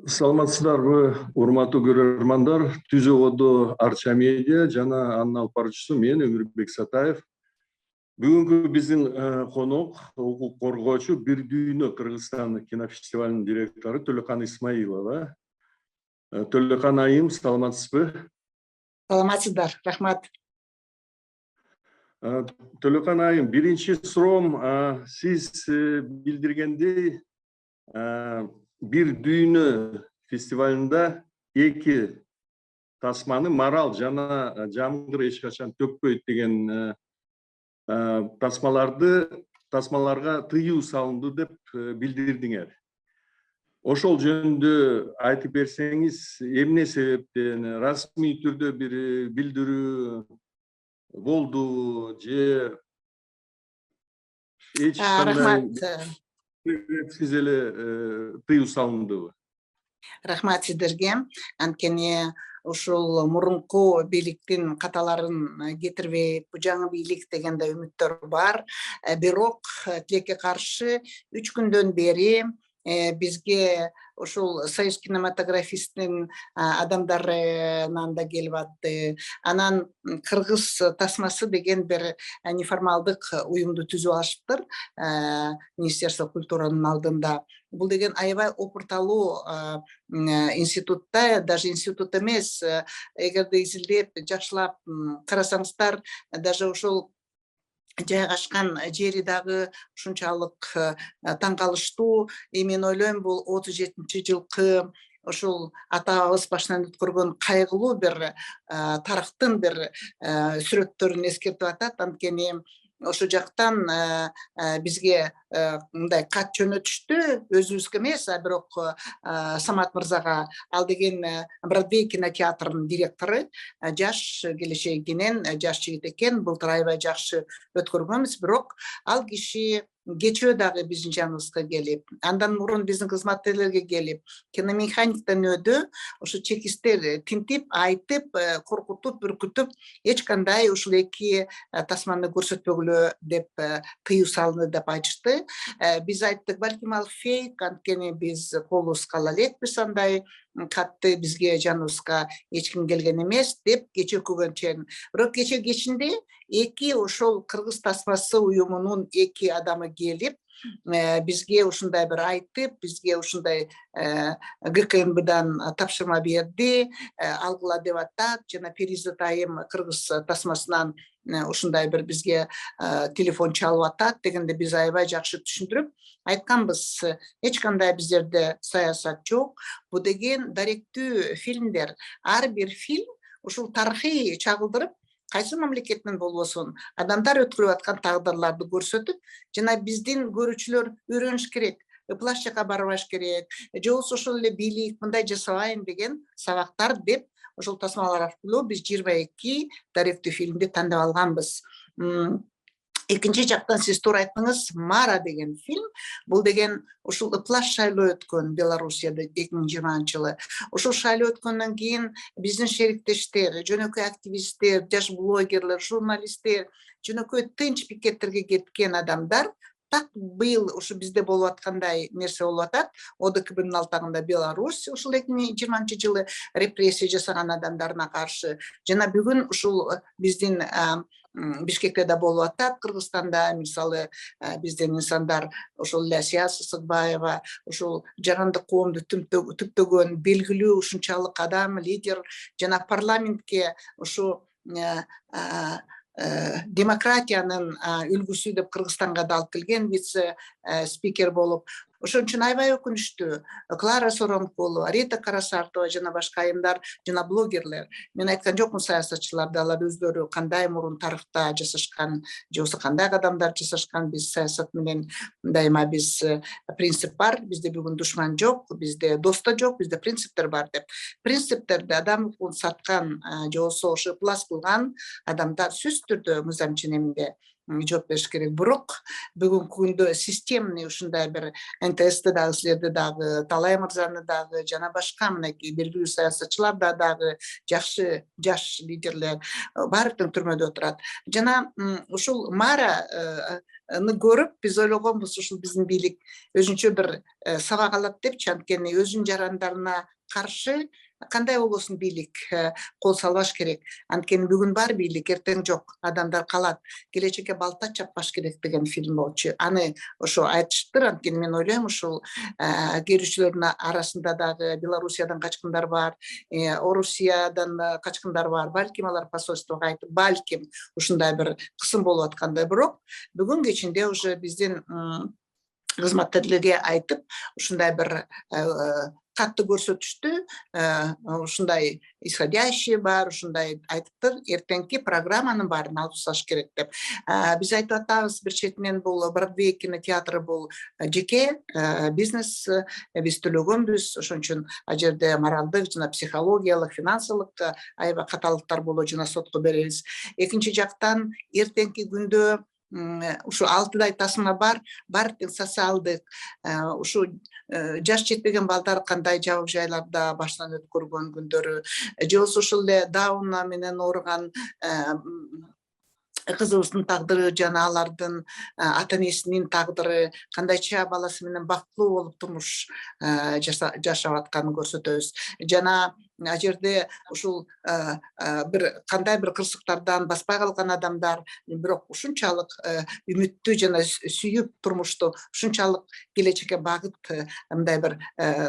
Саламатсыздарбы, урматтуу көрөрмандар. Түзөгөдө Арча медиа жана анын алып баруучусу мен Өмүрбек Сатаев. Бүгүнкү биздин конок укук коргоочу Бир дүйнө Кыргызстан кинофестивалынын директору Төлөкан Исмаилова. Төлөкан айым, саламатсызбы? Саламатсыздар, рахмат. Төлөкан айым, биринчи суроом, сиз билдиргендей, Бир дүйнө фестивалында эки тасманы Марал жана Жамгыр эч качан төкпөйт деген тасмаларга тыюу салынды деп билдирдиңер. Ошол жөнүндө айтып берсеңиз, эмне себептен расмий түрдө бир билдирүү болду же эч кандай себепсиз эле тыюу салындыбы? Рахмат сиздерге. Анткени ушул мурунку бийликтин каталарын кетирбей, жаңы бийлик дегенде үмүттөр бар. Бирок тилекке каршы 3 күндөн бери бизге ушул союз кинематографистин адамдарынан да келип атты. Анан кыргыз тасмасы деген бир неформалдык уюмду түзүп алышыптыр Министерство культуранын алдында. Бул деген аябай опурталуу институтта, даже институт эмес, эгерде изилдеп жакшылап карасаңыздар, даже ушул жайгашкан жери дагы ушунчалык таң калыштуу. Мен ойлойм, бул 37-жылкы ошол атабыз башынан өткөргөн кайгылуу бир тарыхтын бир сүрөттөрүн эскертип атат. Анткени ошол жактан бизге мындай кат жөнөтүштү, өзүбүзгө эмес, бирок Самат мырзага. Ал деген Бродвей кинотеатрынын директору, жаш келешегинен жаш жигит экен. Былтыр аябай жакшы өткөргөнбүз, бирок ал киши кечөө дагы биздин жаныбызга келип, андан мурун биздин кызматкерлерге келип, киномеханиктен өдө ошо чекистер тинтип, айтып, коркутуп, үркүтүп, эч кандай ушул эки тасманы көрсөтпөгүлө деп тыюу салынды деп айтышты. Биз айттык, балким ал фейк, анткени биз колубузга ала элекпиз, андай катты бизге жаныбызга эч ким келген эмес деп кечээ күгөн чейин. Бирок кечээ кечинде эки ошол кыргыз тасмасы уюмунун эки адамы келип, бизге ушундай бир айтып, бизге ушундай ГКНБдан тапшырма берди, алгыла деп атат, жана Перизат айым кыргыз тасмасынан ушундай бир бизге телефон чалып атат дегенде биз аябай жакшы түшүндүрүп айтканбыз. Эч кандай биздерде саясат жок. Бул деген даректүү фильмдер. Ар бир фильм ушул тарыхый чагылдырып, кайсы мамлекеттин болбосун адамдар өткөрүп аткан тагдырларды көрсөтүп, жана биздин көрүүчүлөр үйрөнүш керек. Ыплаш жака барбаш керек, же болбосо ошол эле бийлик мындай жасабайын деген сабактар деп ошол тасмалар аркылуу биз 22 даректүү фильмди тандап алганбыз. Экинчи жактан сиз туура айттыңыз, Мара деген фильм, бул деген ушул ыплаш шайлоо өткөн Белоруссияда 2020-жылы. Ошол шайлоо өткөндөн кийин биздин шериктештер, жөнөкөй активисттер, жаш блогерлер, журналисттер, жөнөкөй тынч пикеттерге кеткен адамдар так быйыл ушу бизде болуп аткандай нерсе болуп атат. ОДКБнын алтагында Беларусь ушул 2020-жылы репрессия жасаган адамдарына каршы, жана бүгүн ушул биздин Бишкекте да болуп атат, Кыргызстанда, мисалы, биздин инсандар ошол эле Саяса Сыгбаева, ушул жарандык коомду түптөгөн белгилүү ушунчалык адам, лидер, жана парламентке ушу демократиянын үлгүсү деп Кыргызстанга да алып келген вице спикер болуп, ошон үчүн аябай өкүнүчтүү. Клара Соронкулова, Рита Карасартова жана башка айымдар, жана блогерлер. Мен айткан жокмун саясатчыларды, алар өздөрү кандай мурун тарыхта жасашкан, же болбосо кандай кадамдар жасашкан. Биз саясат менен дайыма биз принцип бар, бизде бүгүн душман жок, бизде дос да жок, бизде принциптер бар деп. Принциптерди адам укугун саткан, же болбосо ошо плас кылган адамдар сөзсүз түрдө мыйзам ченеминде жооп бериш керек. Бирок бүгүнкү күндө системный ушундай бир НТС дагы, силерди дагы, Талай мырзаны дагы, жана башка мынакей белгилүү саясатчылар дагы, жакшы жаш лидерлер баары тең түрмөдө отурат. Жана ушул Мара көрүп биз ойлогонбуз ушул биздин бийлик өзүнчө бир сабак алат депчи, анткени өзүнүн жарандарына каршы кандай болбосун бийлик кол салбаш керек. Анткени бүгүн бар бийлик, эртең жок, адамдар калат. Келечекке балта чаппаш керек деген фильм болчу. Аны ошо айтышыптыр. Анткени мен ойлойм ушул керүүчүлөрдүн арасында дагы Белоруссиядан качкындар бар, Орусиядан качкындар бар. Балким алар посольствого айтып, балким ушундай бир кысым болуп аткандай. Бирок бүгүн кечинде уже биздин кызматкерлерге айтып, ушундай бир катты көрсөтүштү, ушундай исходящий бар, ушундай айтыптыр, эртеңки программанын баарын алып тасташ керек деп. Биз айтып атабыз, бир четинен бул Бродвей кинотеатры бул жеке бизнес, биз төлөгөнбүз, ошон үчүн ал жерде моралдык жана психологиялык, финансылык аябай катаалыктар болот, жана сотко беребиз. Экинчи жактан эртеңки күндө ушу 6 тасма бар социалдык, ушу жаш жетпеген балдар кандай жабык жайларда башынан өткөргөн күндөрү, же болбосо ушул эле Даун менен ооруган кызыбыздын тагдыры жана алардын ата энесинин тагдыры, кандайча баласы менен бактылуу болуп турмуш жашап атканын көрсөтөбүз. Жана ал жерде ушул бир кандай бир кырсыктардан баспай калган адамдар, бирок ушунчалык үмүттүү жана сүйүп турмушту ушунчалык келечекке багыт мындай бир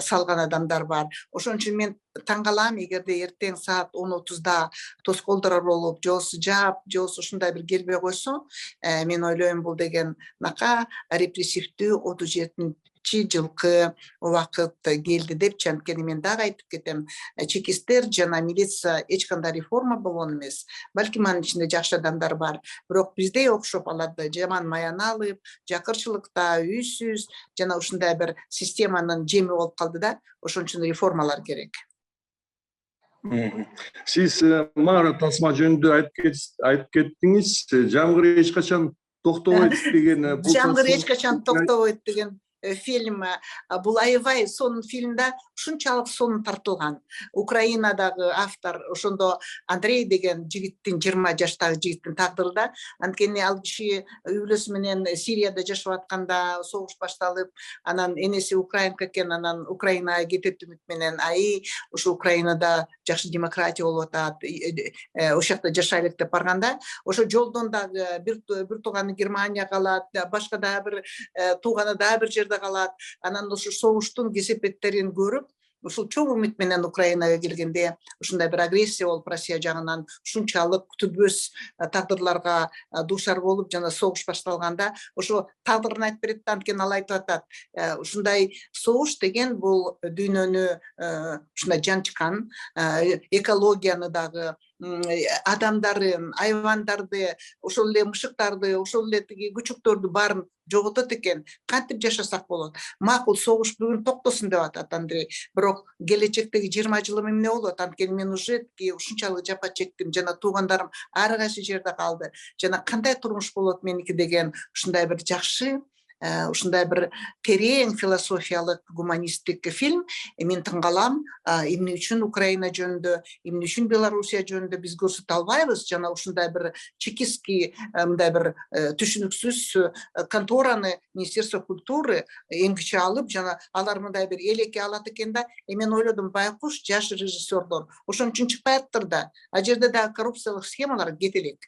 салган адамдар бар. Ошон үчүн мен таң калам, эгерде эртең саат 10:30 тоскоолдор болуп, же болбосо жаап, же болбосо ушундай бир келбей койсо, мен ойлойм бул деген нака репрессивдүү 37-жылкы убакыт келди депчи. Анткени мен дагы айтып кетем, чекисттер жана милиция эч кандай реформа болгон эмес. Балким анын ичинде жакшы адамдар бар, бирок биздей окшоп аларды жаман маян алып, жакырчылыкта үйсүз жана ушундай бир системанын жеми болуп калды да. Ошон үчүн реформалар керек. Сиз мага тасма жөнүндө айтып кеттиңиз. Жамгыр эч качан токтобойт деген Жамгыр эч качан токтобойт деген фильм, бул аябай сонун фильмде ушунчалык сонун тартылган. Украинадагы автор ошондо Андрей деген жигиттин, 20 жаштагы жигиттин тагдыры да. Анткени ал киши үй бүлөсү менен Сирияда жашап атканда согуш башталып, анан энеси украинка экен, анан Украинага кетет үмүт менен, ушу Украинада жакшы демократия болуп атат, ошол жакта жашайлык деп барганда, ошо жолдон дагы бир тууганы Германияга калат, башка дагы бир тууганы дагы бир жерде калат. Анан ушу согуштун кесепеттерин көрүп, ушул чоң үмүт менен Украинага келгенде ушундай бир агрессия болуп, Россия жагынан ушунчалык күтүлбөс тагдырларга дуушар болуп, жана согуш башталганда ошо тагдырын айтып берет да. Анткени ал айтып атат, ушундай согуш деген бул дүйнөнү ушундай жанчкан, экологияны дагы, адамдарын, айбандарды, ошол эле мышыктарды, ошол эле тиги күчүктөрдү баарын жоготот экен. Кантип жашасак болот? Макул, согуш бүгүн токтосун деп атат Андрей. Бирок келечектеги 20 жылым эмне болот? Анткени мен уже ушунчалык жапа чектим, жана туугандарым ар кайсы жерде калды. Жана кандай турмуш болот меники деген ушундай бир жакшы, ушундай бир терең философиялык, гуманисттик фильм. Мен таң калам, эмне үчүн Украина жөнүндө, эмне үчүн Белоруссия жөнүндө биз көрсөтө албайбыз, жана ушундай бир чекистский, мындай бир түшүнүксүз контораны Министерство культуры эмгиче алып, жана алар мындай бир элекке алат экен да. Мен ойлодум, байкуш жаш режиссердор ошон үчүн чыкпайыптыр да. А жерде дагы коррупциялык схемалар кете элек.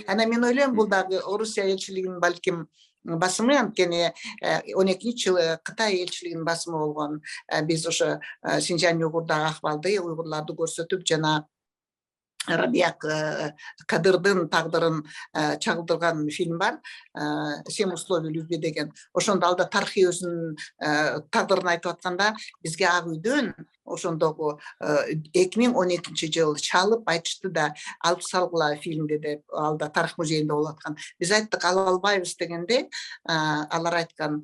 Анан мен ойлойм, бул дагы Орусия элчилигинин балким басымы, анткени 12-жылы Кытай элчилигинин басымы болгон. Биз ошо Синьцзянь уйгурдагы ахвалды, уйгурларды көрсөтүп, жана Рабияк Кадырдын тагдырын чагылдырган фильм бар, «7 условий любви» деген. Ошондо алда тарыхый өзүнүн тагдырын айтып атканда, бизге ак үйдөн ошондогу 2012-жылы чалып айтышты да, алып салгыла фильмди деп, алда тарых музейинде болуп аткан. Биз айттык, ала албайбыз дегенде, алар айткан,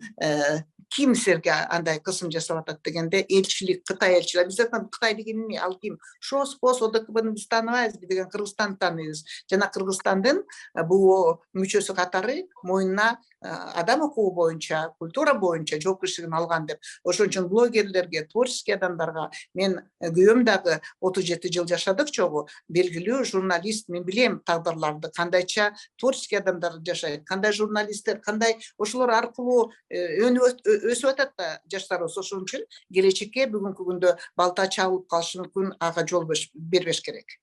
ким силерге андай кысым жасап атат дегенде, элчилик, Кытай элчилиги. Биз айткан, Кытай деген эмне, ал ким? ШОС, ПОС, ОДКБны биз тааныбайбыз, биз деген Кыргызстанды тааныйбыз. Жана Кыргызстандын бул мүчөсү катары мойнуна адам укугу боюнча, культура боюнча жоопкерчилигин алган деп. Ошон үчүн блогерлерге, творческий адамдарга мен күйөөм дагы 37 жыл жашадык чогуу, белгилүү журналист, мен билем тагдырларды, кандайча творческий адамдар жашайт, кандай журналисттер, кандай ошолор аркылуу өсүп атат да жаштарыбыз. Ошон үчүн келечекке бүгүнкү күндө балта чабылып калышы мүмкүн, ага жол бербеш керек.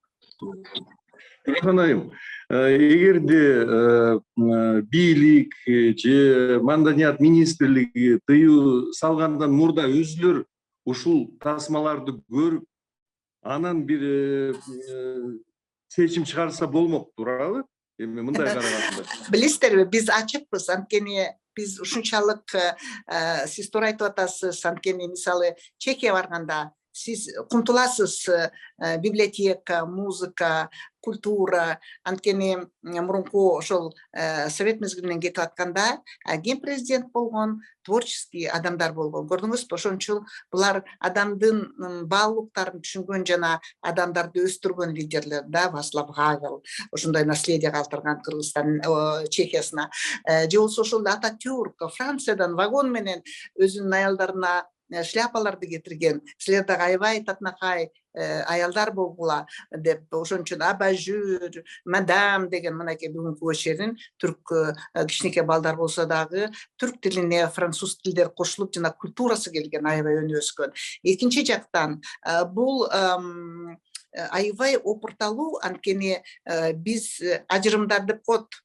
Айым, эгерде бийлик же маданият министрлиги тыюу салгандан мурда өзүлөр ушул тасмаларды көрүп, анан бир чечим чыгарса болмок, туурабы? Эми мындай караганда. Билесиздерби, биз ачыкпыз, анткени биз ушунчалык сиз туура айтып атасыз, анткени мисалы Чехия барганда сиз кумтуласыз, библиотека, музыка, культура, анткени мурунку ошол совет мезгилинен кетип атканда ген президент болгон, творческий адамдар болгон. Көрдүңүзбү? Ошон үчүн булар адамдын баалуулуктарын түшүнгөн жана адамдарды өстүргөн лидерлер да. Вацлав Гавел ошондой наследие калтырган Кыргызстан, Чехиясына. Же болбосо ошол Ататюрк Франциядан вагон менен өзүнүн аялдарына шляпаларды кетирген. Силер дагы аябай татынакай аялдар болгула деп, ошон үчүн абажур, мадам деген мынакей бүгүнкү көчөрүн түрк кичинекей балдар болсо дагы түрк тилине француз тилдер кошулуп, жана культурасы келген, аябай өнүп өскөн. Экинчи жактан бул аябай опурталуу, анткени биз ажырымдар деп коет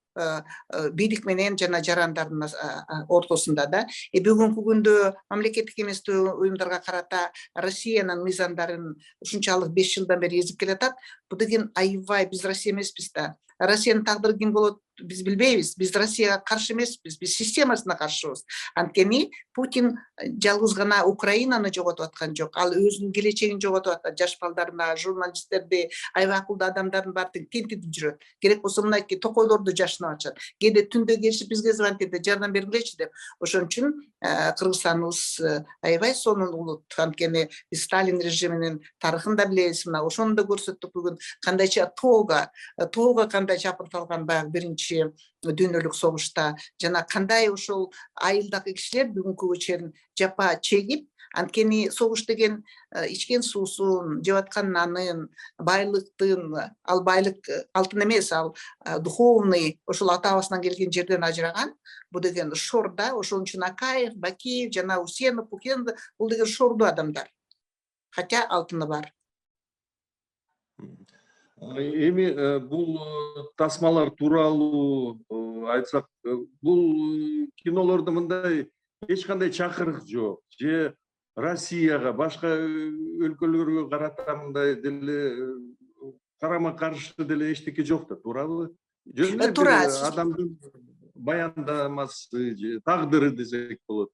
бийлик менен жана жарандардын ортосунда да. Бүгүнкү күндө мамлекеттик эместүү уюмдарга карата Россиянын мыйзамдарын ушунчалык 5 жылдан бери эзип келатат. Бул деген аябай, биз Россия эмеспиз да. Россиянын тагдыры ким болот биз билбейбиз. Биз Россияга каршы эмеспиз, биз системасына каршыбыз. Анткени Путин жалгыз гана Украинаны жоготуп аткан жок, ал өзүнүн келечегин жоготуп атат. Жаш балдарына, журналисттерди, аябай акылдуу адамдардын баардыгын тентип жүрөт. Керек болсо мынакей токойлорду жашынап ачат. Кээде түндө келишип бизге звонить этет, жардам бергилечи деп. Ошон үчүн Кыргызстаныбыз аябай сонун улут. Анткени биз Сталин режиминин тарыхын да билебиз. Мына ошону да көрсөттүк бүгүн. Кандайча тоого кандай чапырталган баягы биринчи дүйнөлүк согушта, жана кандай ошол айылдагы кишилер бүгүнкү чейин жапа чегип, анткени согуш деген ичкен суусун, жеп аткан нанын, байлыктын, ал байлык алтын эмес, ал духовный, ошол ата-бабасынан келген жерден ажыраган. Бул деген шор да. Ошон үчүн Акаев, Бакиев жана Усенов, Пукенов бул деген шордуу адамдар. Хотя алтыны бар. Эми бул тасмалар тууралуу айтсак, бул кинолордо мындай эч кандай чакырык жок. Же Россияга, башка өлкөлөргө карата мындай деле карама каршы деле эчтеке жок да, туурабы? Жөн эле бир адамдын баяндамасы же тагдыры десек болот.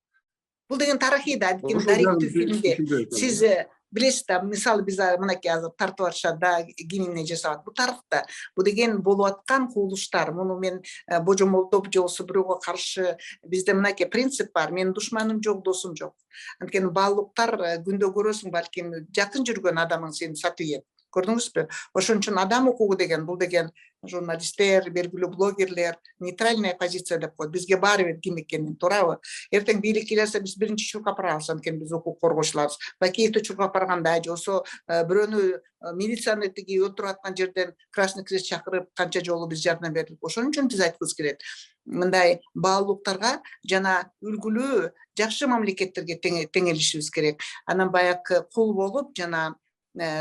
Бул деген тарыхый да, анткени даректүү фильмде сиз билесиз да, мисалы биз мынакей азыр тартып атышат да, кимине жасап. Бул тарыхта. Бул деген болуп аткан кубулуштар. Муну мен божомолдоп же болбосо бирөөгө каршы, бизде мынакей принцип бар: менин душманым жок, досум жок. Анткени баалуулуктар күндө көрөсүң, балким жакын жүргөн адамың сени сатып ийет. Көрдүңүзбү? Ошон үчүн адам укугу деген, бул деген журналисттер, белгилүү блогерлер нейтральная позиция деп коет. Бизге баары бир ким экенин, туурабы? Эртең бийлик келсе биз биринчи чуркап барабыз, анткени биз укук коргоочуларбыз. Бакиевди чуркап барганда, же болбосо бирөөнү милицияны тиги өлтүрүп аткан жерден Красный Крест чакырып канча жолу биз жардам бердик. Ошон үчүн биз айткыбыз келет. Мындай баалуулуктарга жана үлгүлүү жакшы мамлекеттерге теңелишибиз керек. Анан баягы кул болуп жана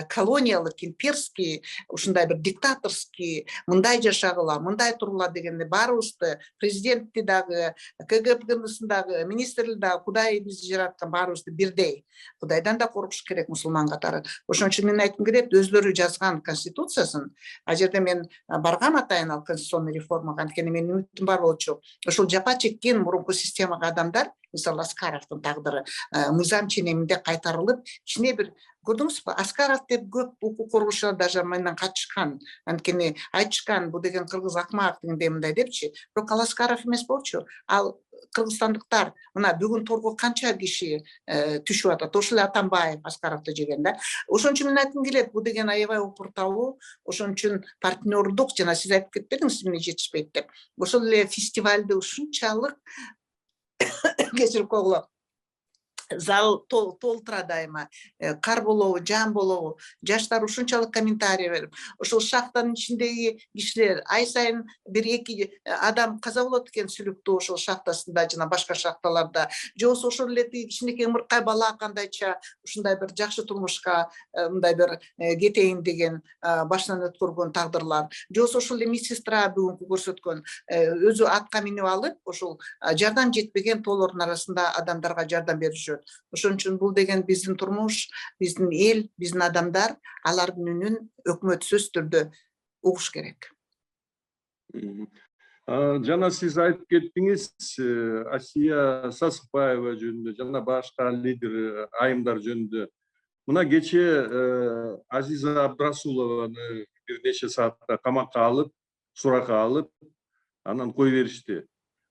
колониялык, имперский, ушундай бир диктаторский, мындай жашагыла, мындай тургула дегенде баарыбызды, президентти дагы, КГБ-сын дагы, министрди дагы, Кудай бизди жараткан баарыбызды бирдей. Кудайдан да коркуш керек мусулман катары. Ошон үчүн мен айткым келет, өзлөрү жазган конституциясын, а жерде мен баргам атайын ал конституционный реформага, анткени менин үмүтүм бар болчу. Ошол жапа чеккен мурунку системага адамдар, мисалы Аскаровдун тагдыры мыйзам ченеминде кайтарылып, ичине бир көрдүңүзбү, Аскаров деп көп укук коргоочулар даже менен катышкан. Анткени айтышкан, бул деген кыргыз акмак дегендей мындай депчи. Бирок ал Аскаров эмес болчу. Ал кыргызстандыктар, мына бүгүн торго канча киши түшүп атат. Ошол эле Атамбаев Аскаровду жеген да. Ошон үчүн мен айткым келет, бул деген аябай опурталуу. Ошон үчүн партнердук жана сиз айтып кетпедиңизби эмне жетишпейт деп. Ошол эле фестивалды ушунчалык кечирип койгула. зал толтура дайыма, кар болобу, жан болобу, жаштар ушунчалык комментарий берип, ошол шахтанын ичиндеги кишилер ай сайын бир эки адам каза болот экен сүлүктүү ошол шахтасында жана башка шахталарда, же болбосо ошол эле кичинекей ымыркай бала кандайча ушундай бир жакшы турмушка мындай бир кетейин деген башынан өткөргөн тагдырлар, же болбосо ошол эле медсестра бүгүнкү көрсөткөн өзү атка минип алып ошол жардам жетпеген тоолордун арасында адамдарга жардам беришет. Ошон үчүн бул деген биздин турмуш, биздин эл, биздин адамдар алардын үнүн өкмөт сөзсүз түрдө угуш керек. Жана сиз айтып кеттиңиз Асия Сасыкбаева жөнүндө жана башка лидер айымдар жөнүндө. Мына кече Азиза Абдрасулованы бир нече саатта камакка алып, суракка алып, анан кое беришти.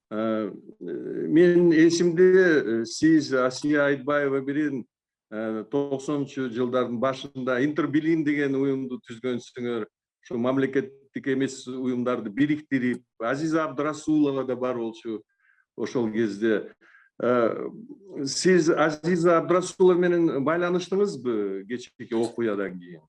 Мен эсимде сиз Асия Айтбаева менен 90-жылдардын башында Интербилим деген уюмду түзгөнсүңөр. Ошо мамлекеттик эмес уюмдарды бириктирип, Азиза Абдрасулова да бар болчу ошол кезде. Сиз Азиза Абдрасулова менен байланыштыңызбы кечээки окуядан кийин?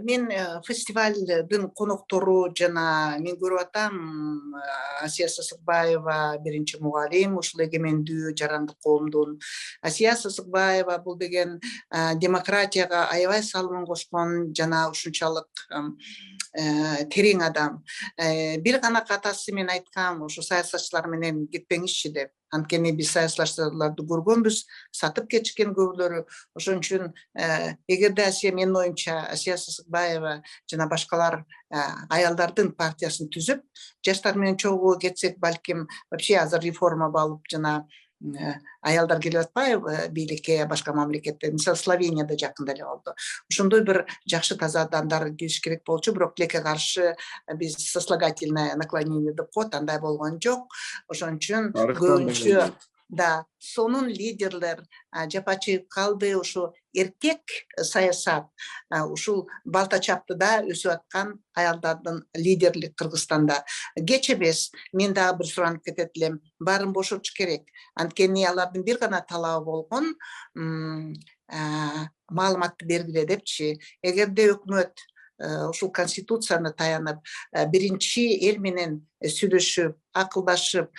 Мен фестивалдын коноктору жана мен көрүп атам Асия Сасыкбаева биринчи мугалим, ушул эгемендүү жарандык коомдун. Асия Сасыкбаева бул деген демократияга аябай салымын кошкон жана ушунчалык терең адам. Бир гана катасы мен айткам, ошо саясатчылар менен кетпеңизчи деп. Анткени биз саясатчыларды көргөнбүз, сатып кетишкен көбүлөрү. Ошон үчүн эгерде Асия, менин оюмча, Асия Сасыкбаева жана башкалар аялдардын партиясын түзүп, жаштар менен чогуу кетсек, балким вообще азыр реформа алып жана аялдар келип атпайбы бийликке башка мамлекетте, мисалы Словенияда жакында эле болду. Ошондой бир жакшы таза адамдар келиш керек болчу, бирок тилекке каршы биз сослагательное наклонение деп коет, андай болгон жок. Ошон үчүн көбүнчө да сонун лидерлер жапачыгып калды. Ушу эркек саясат ушул балта чаптыда өсүп аткан аялдардын лидерлик Кыргызстанда. Кеч эмес, мен дагы бир суранып кетет элем, баарын бошотуш керек. Анткени алардын бир гана талабы болгон маалыматты бергиле депчи. Эгерде өкмөт ушул конституцияны таянып, биринчи эл менен сүйлөшүп, акылдашып,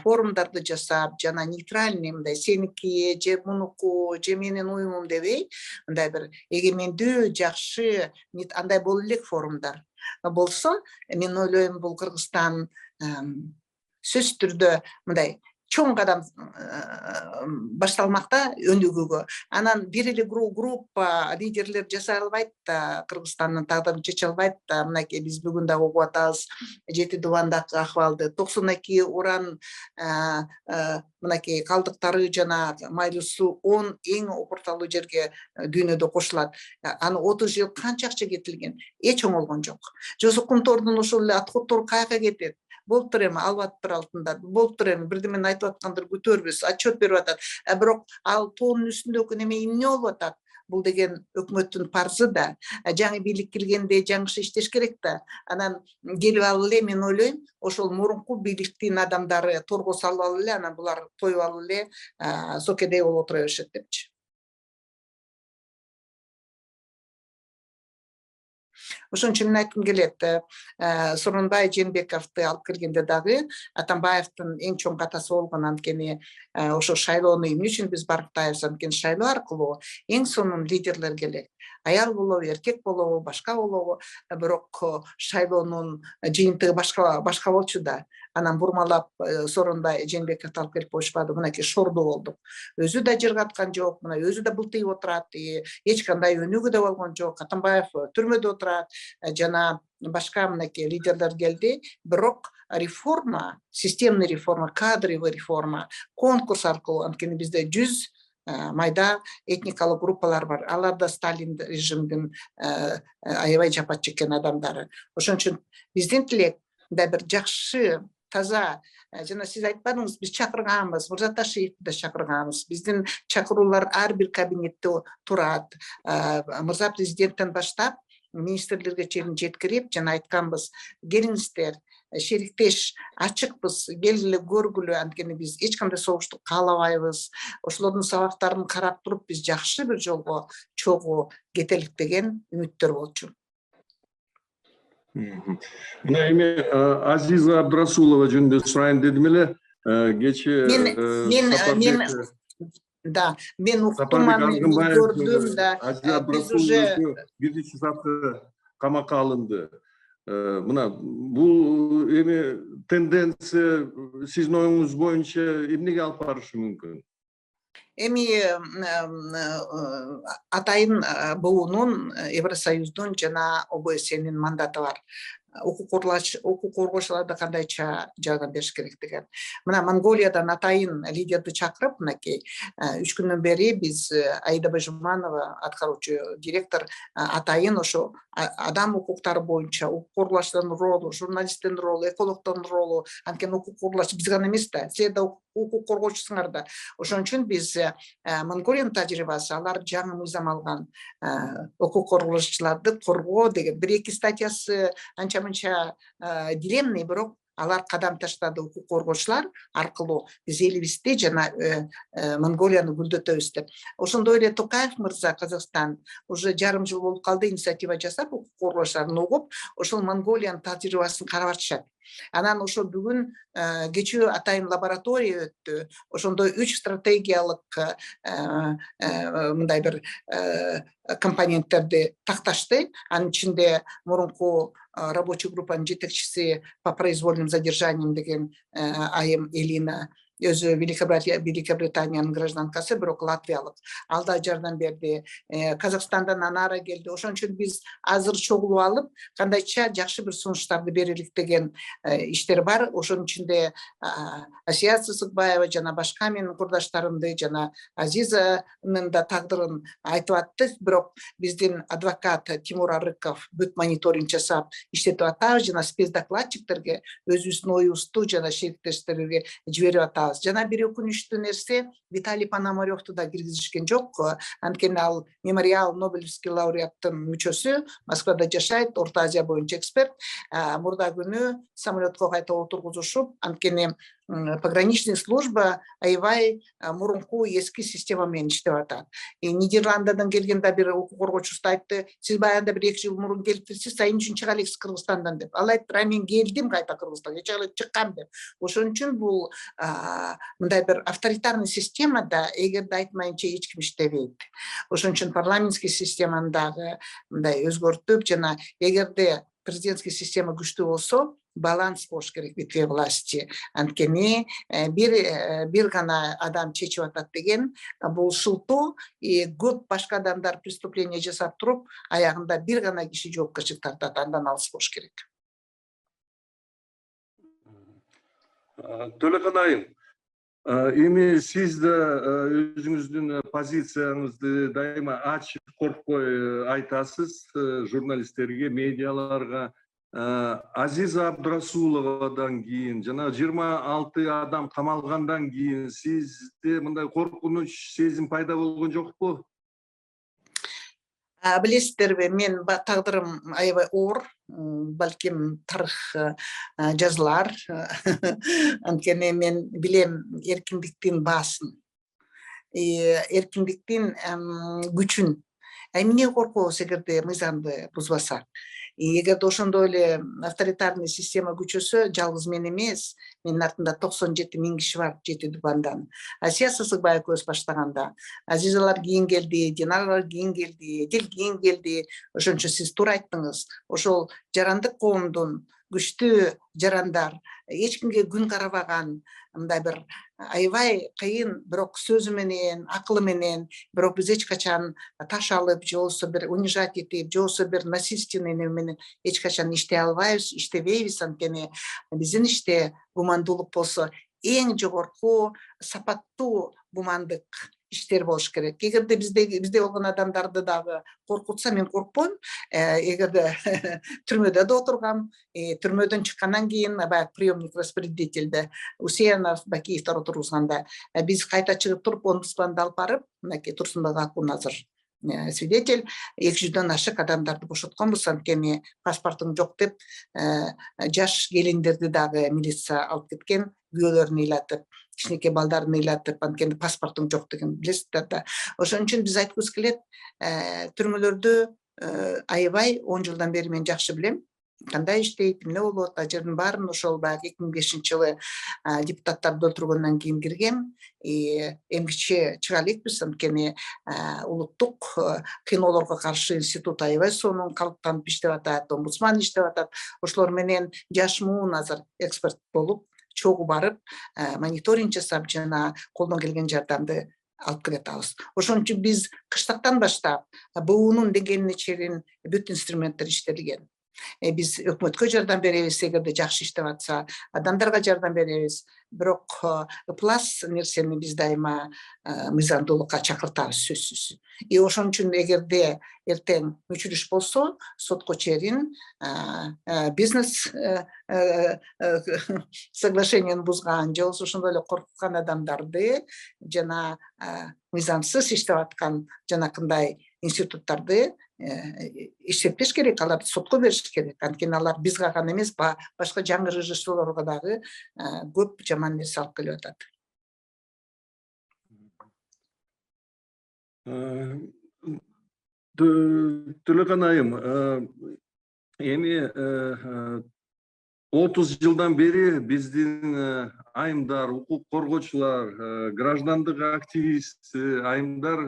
форумдарды жасап, жана нейтральный мындай сеники же мунуку же менин уюмум дебей, мындай бир эгемендүү, жакшы, андай боло элек форумдар болсо, мен ойлойм бул Кыргызстан сөзсүз түрдө мындай чоң кадам башталмакта өнүгүүгө. Анан бир эле группа лидерлер жасай албайт да, Кыргызстандын тагдырын чече албайт да. Мынакей биз бүгүн дагы угуп атабыз Жети Дубандагы акыбалды. 92 уран мынакей калдыктары жана майлуу суу 10 эң опурталуу жерге дүйнөдө кошулат. Аны 30 жыл канча акча кетилген? Эч оңолгон жок. Жосу кумтордун ошол эле отходдору каяка кетет? Болуптур эми албаттыр алтында, болуптур эми бирдеме айтып аткандар көтөрбүз, отчет берип атат. Бирок ал тоонун үстүндөгү неме эмне болуп атат? Бул деген өкмөттүн парзы да. Жаңы бийлик келгенде жаңыша иштеш керек да. Анан келип алып эле, мен ойлойм, ошол мурунку бийликтин адамдары торго салып алып эле, анан булар тоюп алып эле сокедей болуп отура беришет депчи. Ошон үчүн мен айткым келет, Сооронбай Жээнбековду алып келгенде дагы Атамбаевдин эң чоң катасы болгон, анткени ошо шайлоону эмне үчүн биз барктайбыз, анткени шайлоо аркылуу эң сонун лидерлер келет. Аял болобу, эркек болобу, башка болобу, бирок шайлоонун жыйынтыгы башка болчу да. Анан бурмалап Сооронбай Жээнбековду алып келип коюшпады, мынакей шорду болдук. Өзү да жыргаткан жок, мына өзү да былтыйып отурат, эч кандай өнүгүү да болгон жок. Атамбаев түрмөдө отурат, жана башка мынакей лидерлер келди. Бирок реформа, системный реформа, кадровый реформа, конкурс аркылуу, анткени бизде 100 майда этникалык группалар бар. Алар да Сталин режимдин аябай жапа чеккен адамдары. Ошон үчүн биздин тилек да бир жакшы, таза, жана сиз айтпадыңыз, биз чакырганбыз, Мырзаташевди да чакырганбыз. Биздин чакыруулар ар бир кабинетте турат. Мырза президенттен баштап министрлерге чейин жеткирип, жана айтканбыз, келиңиздер, шериктеш ачыкпыз, келгиле көргүлө, анткени биз эч кандай согушту каалабайбыз. Ошолордун сабактарын карап туруп биз жакшы бир жолго чогуу кетелик деген үмүттөр болчу. Мына эми Азиза Абдрасулова жөнүндө сурайын дедим эле. Кечээ мен уктум, Сапарбек Аргынбаев, көрдүм да. Азиза Абдрасулова биринчи сатты камакка алынды. Мына бул эми тенденция сиздин оюңуз боюнча эмнеге алып барышы мүмкүн? Эми атайын буунун, Евросоюздун жана ОБСЕнин мандаты бар. Укук коргоочуларды кандайча жардам бериш керек деген. Мына Монголиядан атайын лидерди чакырып, мынакей 3 күндөн бери биз Аида Бажманова, аткаруучу директор, атайын ошо адам укуктары боюнча укук коргоочулардын ролу, журналисттин ролу, экологдордун ролу, анткени укук коргооч биз гана эмес да, силер да укук коргоочусуңар да. Ошон үчүн биз Монголиянын тажрыйбасы, алар жаңы мыйзам алган укук коргоочуларды коргоо деген 1-2 статьясы анча-мынча дилемный, бирок алар кадам таштады. Укук коргоочулар аркылуу биз элибизди жана Монголияны гүлдөтөбүз деп. Ошондой эле Токаев мырза, Казакстан уже жарым жыл болуп калды инициатива жасап, укук коргоочуларын угуп, ошол Монголиянын тажрыйбасын карап атышат. Анан ошо бүгүн кечүү атайын лаборатория өттү. Ошондой 3 стратегиялык мындай бир компоненттерди такташты. Анын ичинде мурунку рабочий группанын жетекчиси по произвольным задержаниям деген айым Элина, өзү Великобританиянын гражданкасы, бирок латвиялык. Ал да жардам берди. Казакстандан Анара келди. Ошон үчүн биз азыр чогулуп алып, кандайча жакшы бир сунуштарды берелик деген иштер бар. Ошонун ичинде Асия Сысыкбаева жана башка менин курдаштарымды жана Азизанын да тагдырын айтып атты. Бирок биздин адвокат Тимур Арыков бүт мониторинг жасап иштетип атабыз, жана спецдокладчиктерге өзүбүздүн оюбузду жана шериктештерге жиберип атабыз. Жана бир өкүнүчтүү нерсе, Виталий Пономаревду да киргизишкен жок. Анткени ал мемориал Нобелевский лауреаттын мүчөсү, Москвада жашайт, Орто Азия боюнча эксперт. Мурда күнү самолетко кайта отургузушуп, анткени пограничный служба аябай мурунку эски система менен иштеп атат. Нидерландыдан келген да бир укук коргоочусу айтты, сиз баягында 1-2 жыл мурун келиптирсиз, сайын үчүн чыга элексиз Кыргызстандан деп. Ал айтты, мен келдим кайта Кыргызстанга, чыккам деп. Ошон үчүн бул мындай бир авторитарный системада эгерде айтмайынча эч ким иштебейт. Ошон үчүн парламентский системаны дагы мындай өзгөртүп, жана эгерде президентский система күчтүү болсо, баланс болуш керек ветви власти. Анткени бир гана адам чечип атат деген бул шылтоо, көп башка адамдар преступление жасап туруп, аягында бир гана киши жоопкерчилик тартат, андан алыс болуш керек. Төлөкөн айым, эми сиз да өзүңүздүн позицияңызды дайыма ачык, коркпой айтасыз журналисттерге, медиаларга. Азиза Абдрасуловадан кийин жана 26 адам камалгандан кийин сизде мындай коркунуч сезим пайда болгон жокпу? Билесиздерби, мен тагдырым аябай оор, балким тарых жазылар. Анткени мен билем эркиндиктин баасын, эркиндиктин күчүн. Эмне коркобуз эгерде мыйзамды бузбасак? Эгерде ошондой эле авторитарный система күчөсө, жалгыз мен эмес, менин артымда 97 000 киши бар, 7 дубандан. Асия Сысыкбаев көз баштаганда, Азизалар кийин келди, Диналар кийин келди, Эдил кийин келди. Ошон үчүн сиз туура айттыңыз. Ошол жарандык коомдун күчтүү жарандар, эч кимге күн карабаган, мындай бир аябай кыйын, бирок сөзү менен, акылы менен, бирок биз эч качан таш алып, же болбосо бир унижать этип, же болбосо бир насильственный менен эч качан иштей албайбыз, иштебейбиз. Анткени биздин иште гумандуулук болсо эң жогорку сапаттуу гумандык иштер болуш керек. Эгерде бизде болгон адамдарды дагы коркутса, мен коркпойм. Эгерде түрмөдө да отургам, түрмөдөн чыккандан кийин баягы приемник распорядительде Усенов, Бакиевдер отургузганда биз кайта чыгып туруп, омбудсманды алып барып, мынакей Турсунбек Акуназыр свидетель 200-ден ашык адамдарды бошотконбуз, анткени паспортуң жок деп жаш келиндерди дагы милиция алып кеткен, күйөөлөрүн ыйлатып, кичинекей балдарын ыйлатып, анткени паспортуң жок деген билесиздер да. Ошон үчүн биз айткыбыз келет, түрмөлөрдө аябай 10 жылдан бери мен жакшы билем, кандай иштейт, эмне болот, ажырдын баарын ошол баягы 2005-жылы депутаттарды өлтүргөндөн кийин киргем. Эмгиче чыга элекпиз, анткени улуттук кыйноолорго каршы институт аябай сонун калыптанып иштеп атат, омбудсман иштеп атат. Ошолор менен жаш муун азыр эксперт болуп, чогуу барып, мониторинг жасап, жана колдон келген жардамды алып келе атабыз. Ошон үчүн биз кыштыктан баштап БУнун дегенине чейин бүт инструменттер иштелген. Биз өкмөткө жардам беребиз, эгерде жакшы иштеп атса, адамдарга жардам беребиз. Бирок ыплас нерсени биз дайыма мыйзамдуулукка чакыртабыз, сөзсүз. Ошон үчүн эгерде эртең өчүрүш болсо, сотко чейин бизнес соглашениени бузган же болбосо ошондой эле коркуткан адамдарды жана мыйзамсыз иштеп аткан жанакындай институттарды иштетпеш керек, аларды сотко бериш керек. Анткени алар бизге гана эмес, башка жаңы режиссерлорго дагы көп жаман нерсе алып келип атат. Төлөкан айым, эми 30 жылдан бери биздин айымдар, укук коргоочулар, граждандык активист айымдар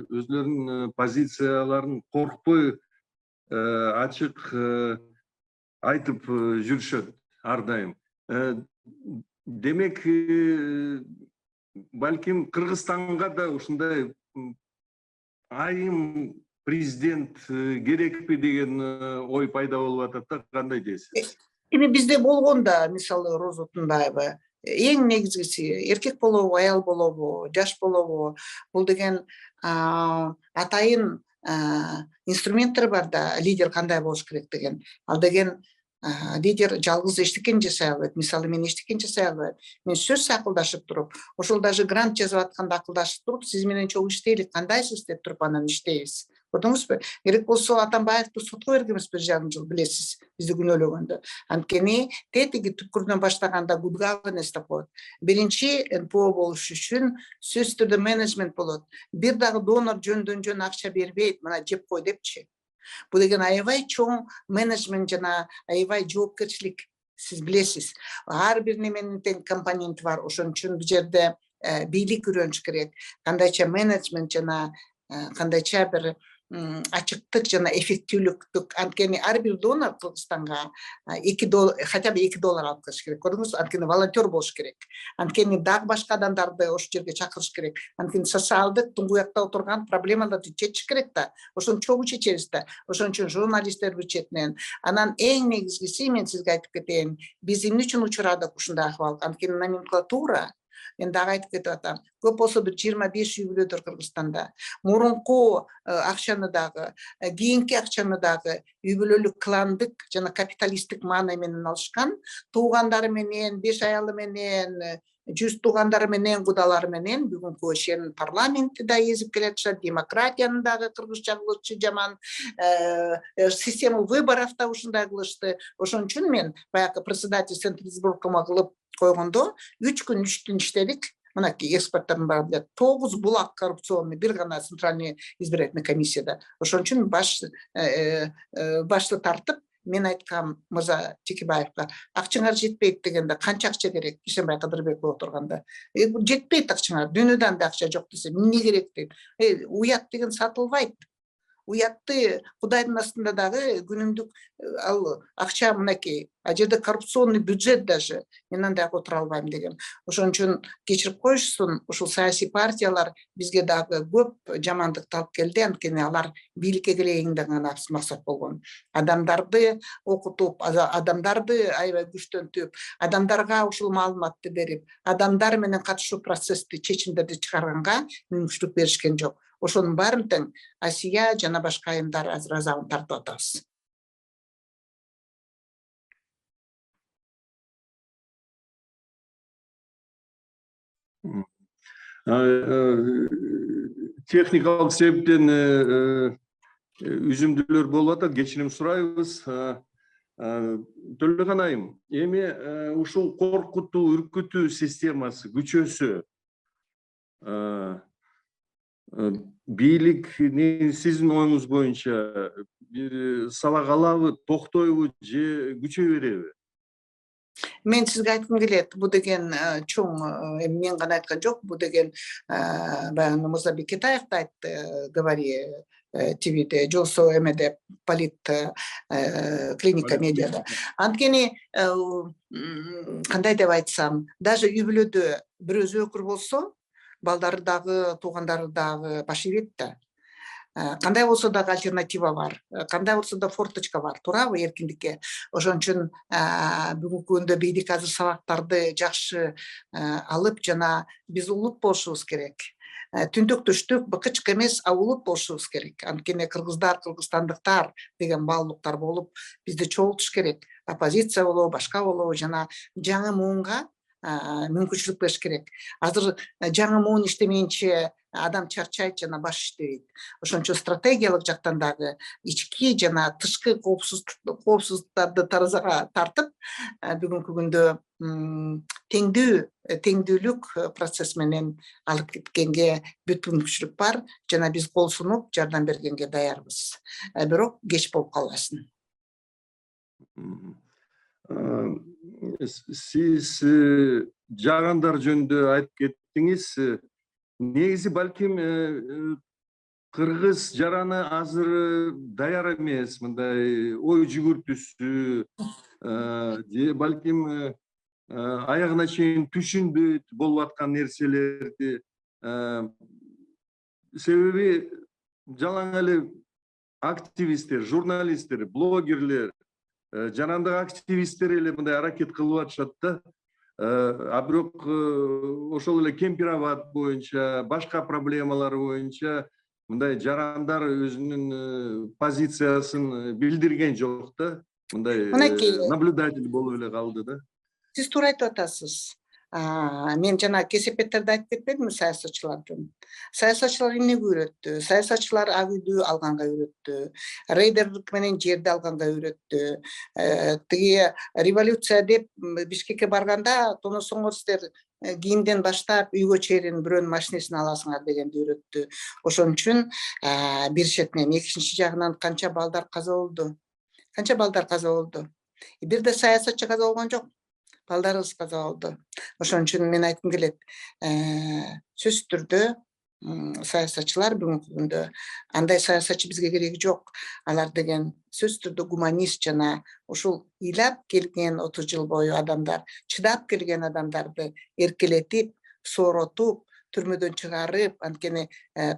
өзлөрүнүн позицияларын коркпой ачык айтып жүрүшөт ар дайым. Демек, балким Кыргызстанга да ушундай айым президент керекпи деген ой пайда болуп атат да, кандай дейсиз? Эми бизде болгон да, мисалы Роза Тунбаева, эң негизгиси эркек болобу, аял болобу, жаш болобу, бул деген атайын инструменттер бар да, лидер кандай болуш керек деген. Ал деген лидер жалгыз эчтекени жасай албайт. Мисалы мен эчтекени жасай албайм. Мен сөз акылдашып туруп, ошол даже грант жазып атканда акылдашып туруп, сиз менен чогуу иштейлик, кандайсыз деп туруп анан иштейбиз. Көрдүңүзбү? Керек болсо Атамбаевди сотко бергенбиз 1 жарым жыл, билесиз, бизди күнөөлөгөндө. Анткени тетиги түпкүрүнөн баштаганда good governance деп коет. Биринчи НПО болуш үчүн сөзсүз түрдө менеджмент болот. Бир дагы донор жөндөн жөн акча бербейт, мына жеп кой депчи. Бул деген аябай чоң менеджмент жана аябай жоопкерчилик, сиз билесиз. Ар бир неменин тең компоненти бар. Ошон үчүн бул жерде бийлик үйрөнүш керек. Кандайча менеджмент жана кандайча бир ачыктык жана эффективдүүлүктүк. Анткени ар бир донор Кыргызстанга хотя бы $2 алып келиш керек. Көрдүңүзбү? Анткени волонтер болуш керек. Анткени дагы башка адамдарды ошол жерге чакырыш керек. Анткени социалдык туңгуякта отурган проблемаларды чечиш керек да. Ошону чогуу чечебиз да. Ошон үчүн журналисттер бир четинен. Анан эң негизгиси, мен сизге айтып кетейин, биз эмне үчүн учурадык ушундай акыбалга? Анткени номенклатура, мен дагы айтып кетип атам, көп болсо бир 25 үй бүлөдөр Кыргызстанда. Мурунку акчаны дагы, кийинки акчаны дагы үй бүлөлүк кландык жана капиталисттик маана менен алышкан. Туугандары менен, 5 аялы менен, 100 туугандары менен, кудалары менен бүгүнкү чейин парламентти да эзип келатышат, демократияны дагы кыргызча кылышчу жаман, система выборов да ушундай кылышты. Ошон үчүн мен баягы председатель Центризборкома кылып койгондо 3 күн 3 түн иштедик. Мынакей эксперттардын баары билет. 9 булак коррупционный, бир гана центральный избирательный комиссияда. Ошон үчүн башты тартып, мен айткам мырза Текебаевга, акчаңар жетпейт дегенде, канча акча керек? Ишенбай Кадырбеков отурганда. Жетпейт акчаңар, дүйнөдөн да акча жок десе, эмне керек дейт. Уят деген сатылбайт. Уятты Кудайдын астында дагы күнүмдүк ал акча мынакей, а жерде коррупционный бюджет даже, мен андай отура албайм деген. Ошон үчүн кечирип коюшсун, ушул саясий партиялар бизге дагы көп жамандыкты алып келди, анткени алар бийликке келейин деген максат болгон. Адамдарды окутуп, адамдарды аябай күчтөнтүп, адамдарга ушул маалыматты берип, адамдар менен катышуу процессти, чечимдерди чыгарганга мүмкүнчүлүк беришкен жок. Ошонун баарын тең Асия жана башка айымдар азыр азабын тартып атабыз. техникалык себептен үзүндүлөр болуп атат, кечирим сурайбыз. Төлөкан айым, эми ушул коркутуу, үркүтүү системасы күчөсө, бийлик сиздин оюңуз боюнча бир сала калабы, токтойбу же күчөй береби? Мен сизге айткым келет, бул деген чоң, мен гана айткан жок, бул деген баягы Мырзабек Кетаев да айтты, говори ТВде, жолсо эмеде полит клиника медиада. Анткени кандай деп айтсам, даже үй бүлөдө бир өзү өкүр болсо, балдары дагы, туугандары дагы баш ийет да. Кандай болсо дагы альтернатива бар, кандай болсо да форточка бар, туурабы, эркиндикке. Ошон үчүн бүгүнкү күндө бийлик азыр сабактарды жакшы алып, жана биз улут болушубуз керек. Түндүк түштүк быкычка эмес, а улут болушубуз керек. Анткени кыргыздар, кыргызстандыктар деген баалуулуктар болуп, бизди чогултуш керек. Оппозиция болобу, башка болобу, жана жаңы муунга мүмкүнчүлүк бериш керек. Азыр жаңы муун иштемейинче адам чарчайт жана баш иштебейт. Ошон үчүн стратегиялык жактан дагы ички жана тышкы коопсуздуктарды таразага тартып, бүгүнкү күндө теңдүүлүк процесс менен алып кеткенге бүт мүмкүнчүлүк бар, жана биз кол сунуп жардам бергенге даярбыз. Бирок кеч болуп калбасын. Сиз жаагандар жөнүндө айтып кеттиңиз. Негизи балким кыргыз жараны азыр даяр эмес, мындай ой жүгүртүүсү, же балким аягына чейин түшүнбөйт болуп аткан нерселерди. Себеби жалаң эле активисттер, журналисттер, блогерлер, жанагындай активисттер эле мындай аракет кылып атышат да. Бирок ошол эле Кемпир-Абад боюнча, башка проблемалар боюнча мындай жарандар өзүнүн позициясын билдирген жок да. Мындай наблюдатель болуп эле калды да. Сиз туура айтып атасыз. Мен жана кесепеттерди айтып кетпедимби саясатчылардын? Саясатчылар эмнеге үйрөттү? Саясатчылар ак үйдү алганга үйрөттү. Рейдерлик менен жерди алганга үйрөттү. Тиги революция деп Бишкекке барганда, тоносоңор силер кийимден баштап үйгө чейин бирөөнүн машинесин аласыңар дегенди үйрөттү. Ошон үчүн бир четинен, экинчи жагынан канча балдар каза болду? Канча балдар каза болду? Бирде саясатчы каза болгон жок. Балдарыбыз каза болду. Ошон үчүн мен айткым келет, сөзсүз түрдө саясатчылар бүгүнкү күндө, андай саясатчы бизге кереги жок. Алар деген сөзсүз түрдө гуманист жана ушул ыйлап келген 30 жыл бою адамдар, чыдап келген адамдарды эркелетип, сооротуп, түрмөдөн чыгарып, анткени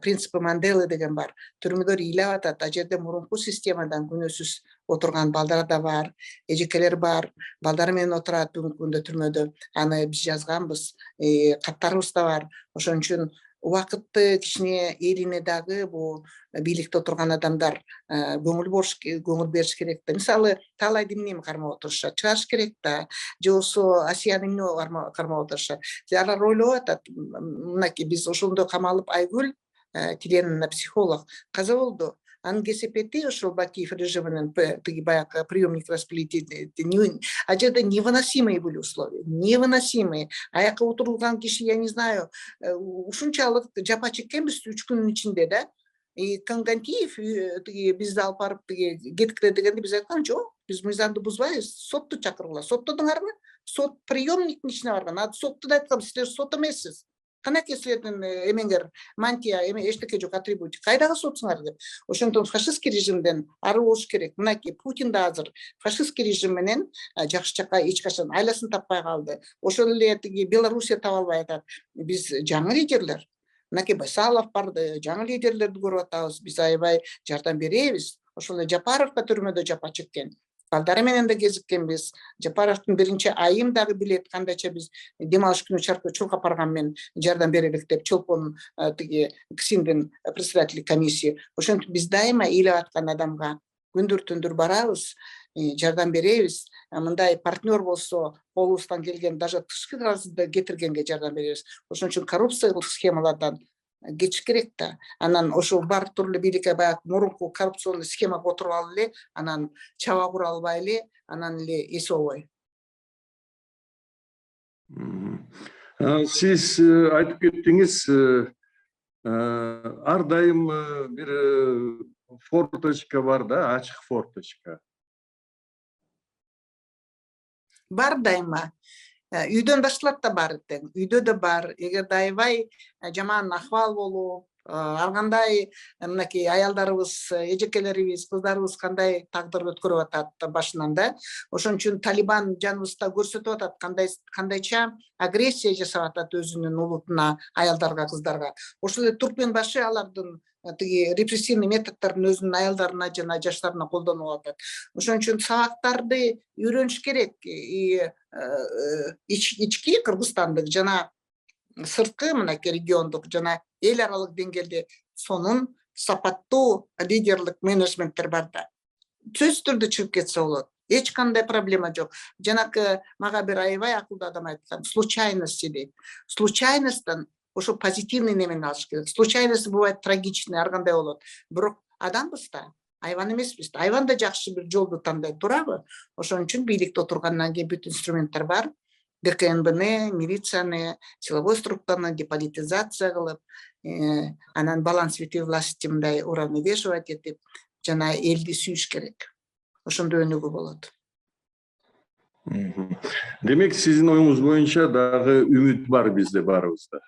принципи Манделы деген бар. Түрмөдөр ыйлап атат, а жерде мурунку системадан күнөөсүз отурган балдар да бар, эжекелер бар, балдары менен отурат бүгүнкү күндө түрмөдө. Аны биз жазганбыз, каттарыбыз да бар. Ошон үчүн убакытты кичине элине дагы бул бийликте отурган адамдар көңүл бериш керек да. Мисалы, Таалайды эмне кармап отурушат? Чыгарыш керек да. Же болбосо Асияны эмне кармап отурушат? Алар ойлоп атат, мынакей биз ошондо камалып Айгүл Тиленовна психолог каза болду. Анын кесепети ошол Бакиев режиминин тиги баягы приемник распределитель, а жерде невыносимые были условия, невыносимые. Аякка отурулган киши, я не знаю, ушунчалык жапа чеккенбиз 3 күнүн ичинде да. Конгантиев бизди алып барып кеткиле дегенде биз айткан жок, биз мыйзамды бузбайбыз, сотту чакыргыла. Соттодуңарбы? Сот приемниктин ичине барган. Сотту да айткан, силер сот эмессиз. Канаке силердин эмеңер мантия эчтеке жок, атрибутик. Кайдагы сотсуңар деп. Ошондон фашистский режимден ары болуш керек. Мынакей Путин да азыр фашистский режим менен жакшы жакка эч качан айласын таппай калды. Ошол эле тиги Белоруссия таба албай атат. Биз жаңы лидерлер, мынакей Байсалов барды, жаңы лидерлерди көрүп атабыз. Биз аябай жардам беребиз. Ошол эле Жапаров да түрмөдө жапа чеккен. Балдары менен да кезиккенбиз. Жапаровдун биринчи айым дагы билет кандайча биз дем алыш күнү чуркап барган мен жардам берелик деп чолпон тиги КСИМдин председатель комиссии. Ошентип биз дайыма ыйлап аткан адамга күндүр-түндүр барабыз, жардам беребиз. Мындай партнер болсо, колубуздан келген даже тышкы карызды кетиргенге жардам беребиз. Ошон үчүн коррупциялык схемалардан кетиш керек да. Анан ошол бар турлы бийликке баягы мурунку коррупционный схемага отуруп алып эле, анан чаба кура албай эле, анан эле эс болбой. Сиз айтып кеттиңиз, ар дайым бир форточка бар да, ачык форточка. Бар дайыма. Үйдөн башталат да бар тең. Үйдө да бар. Эгер аябай жаман ахвал болуп, ар кандай мынакей аялдарыбыз, эжекелерибиз, кыздарыбыз кандай тагдыр өткөрүп атат башынан да. Ошон үчүн Талибан жаныбызда көрсөтүп атат кандайча агрессия жасап атат өзүнүн улутуна, аялдарга, кыздарга. Ошол эле Туркмен башы алардын тиги репрессивный методдорун өзүнүн аялдарына жана жаштарына колдонуп атат. Ошон үчүн сабактарды үйрөнүш керек. Ички Кыргызстандык жана сырткы мынакей региондук жана эл аралык деңгээлде сонун сапаттуу лидерлик менеджменттер бар да. Сөзсүз түрдө чыгып кетсе болот. Эч кандай проблема жок. Жанакы мага бир аябай акылдуу адам айткан, случайности дейт. Случайностьтан ошо позитивный немени алыш керек. Случайность бывает трагичный, ар кандай болот. Бирок адамбыз да, айван эмеспиз. Айван да жакшы бир жолду тандайт, туурабы? Ошон үчүн бийликте отургандан кийин бүт инструменттер бар. ГКНБны, милицияны, силовой структураны деполитизация кылып, анан баланс ветви власти мындай уравновешивать этип, жана элди сүйүш керек. Ошондой өнүгүү болот. Демек, сиздин оюңуз боюнча дагы үмүт бар бизде баарыбызда.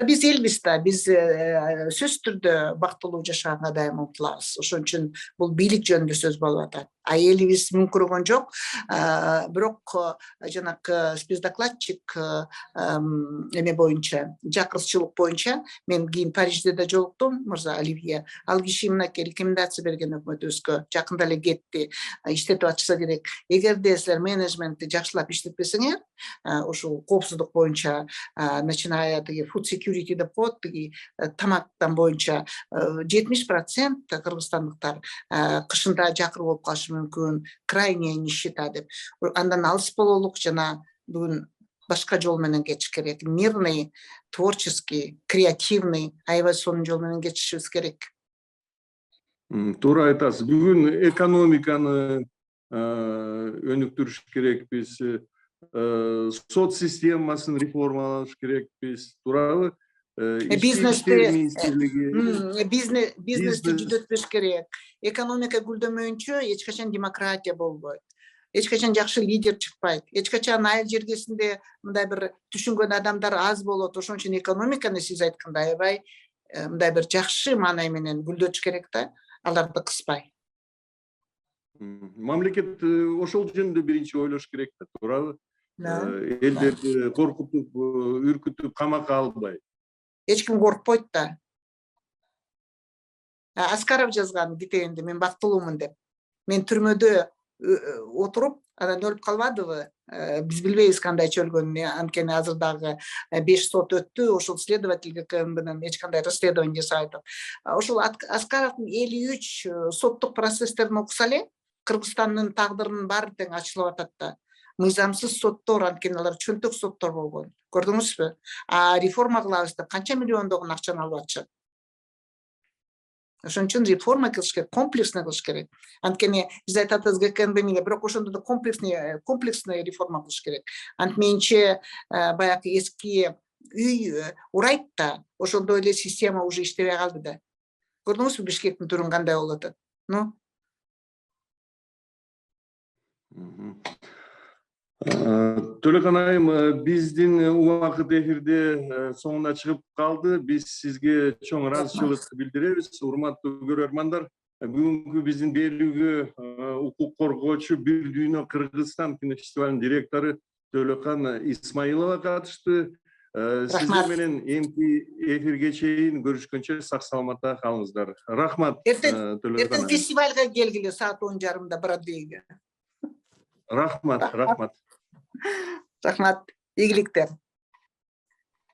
Биз элбиз да, биз сөзсүз түрдө бактылуу жашаганга дайым умтулабыз. Ошон үчүн бул бийлик жөнүндө сөз болуп атат. А элибиз мүмкүргөн жок. Бирок жанакы спецдокладчик эме боюнча, жакырчылык боюнча мен кийин Парижде да жолуктум, мырза Оливье. Ал киши мынакей рекомендация берген өкмөтүбүзгө, жакында эле кетти, иштетип атышса керек. Эгерде силер менеджментти жакшылап иштетпесеңер, ушул коопсуздук боюнча, начиная food security деп коет, тамактан боюнча 70% кыргызстандыктар кышында жакыр болуп калышы мүмкүн, крайняя нищета деп. Андан алыс бололук жана бүгүн башка жол менен кетиш керек. Мирный, творческий, креативный, аябай сонун жол менен кетишибиз керек. Туура айтасыз. Бүгүн экономиканы өнүктүрүш керекпиз, сот системасын реформалаш керекпиз, туурабы? Бизнести жүзөтпөш керек. Экономика гүлдөмөйүнчө эч качан демократия болбойт. Эч качан жакшы лидер чыкпайт. Эч качан айыл жергесинде мындай бир түшүнгөн адамдар аз болот. Ошон үчүн экономиканы сиз айткандай аябай мындай бир жакшы маанай менен гүлдөтүш керек да, аларды кыспай. Мамлекет ошол жөнүндө биринчи ойлош керек да, туурабы? Элдерди коркутуп, үркүтүп, камакка албай. Эч ким коркпойт да. Аскаров жазган китебинде мен бактылуумун деп. Мен түрмөдө отуруп, анан өлүп калбадыбы? Биз билбейбиз кандайча өлгөнүн. Анткени азыр дагы 5 сот өттү, ошол следователь КМБнын эч кандай расследование жасабайт. Ошол Аскаровдун 53 соттук процесстерин окуса эле, Кыргызстандын тагдырынын баары тең ачылып атат да. Мыйзамсыз соттор, анткени алар чөнтөк соттор болгон. Көрдүңүзбү? Реформа кылабыз деп канча миллиондогун акчаны алып атышат. Ошон үчүн реформа кылыш керек, комплексный кылыш керек. Анткени биз айтабыз ГКНБ менен, бирок ошондо да комплексный реформа кылыш керек. Антменче баягы эски үй урайт да, ошондой эле система уже иштебей калды да. Көрдүңүзбү Бишкектин түрүн кандай болуп атат? Төлөкан айым, биздин убакыт эфирде соңуна чыгып калды. Биз сизге чоң ыраазычылык билдиребиз. Урматтуу көрөрмандар, бүгүнкү биздин берүүгө укук коргоочу Бир дүйнө Кыргызстан кинофестивалынын директору Төлөкан Исмаилова катышты. Сиздер менен эмки эфирге чейин көрүшкөнчө сак саламатта калыңыздар. Рахмат. Эртең фестивалга келгиле саат 10:30 Бродвейге. Рахмат. Рахмат. Ийгиликтер.